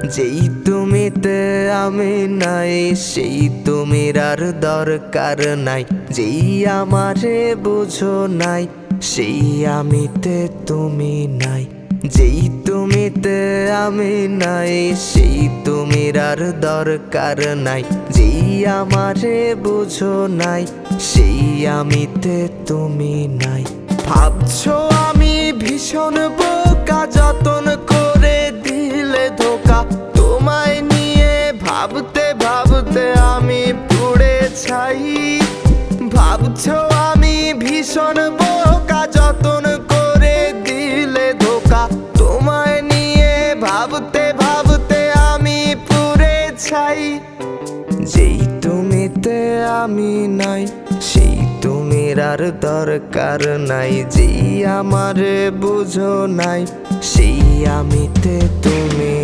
যেই তুমিতে আমি নাই, সেই তুমির আর দরকার নাই। যেই আমারে বুঝো নাই, সেই আমিতে তুমি নাই। যেই তুমিতে আমি নাই, সেই তুমির আর দরকার নাই। যেই আমারে বুঝো নাই, সেই আমিতে তুমি নাই। ভাবছো আমি ভীষণ বোকা, যতন করে দিলে ধোকা। তোমায় নিয়ে ভাবতে ভাবতে আমি পুড়ে ছাই। ভাবছো আমি ভীষণ বোকা, যতন করে দিলে ধোকা। তোমায় নিয়ে ভাবতে ভাবতে আমি পুড়ে ছাই। যেই তুমিতে আমি নাই, সেই তুমির আর দরকার নাই। যেই আমারে বুঝো নাই, সেই আমিতে তুমি।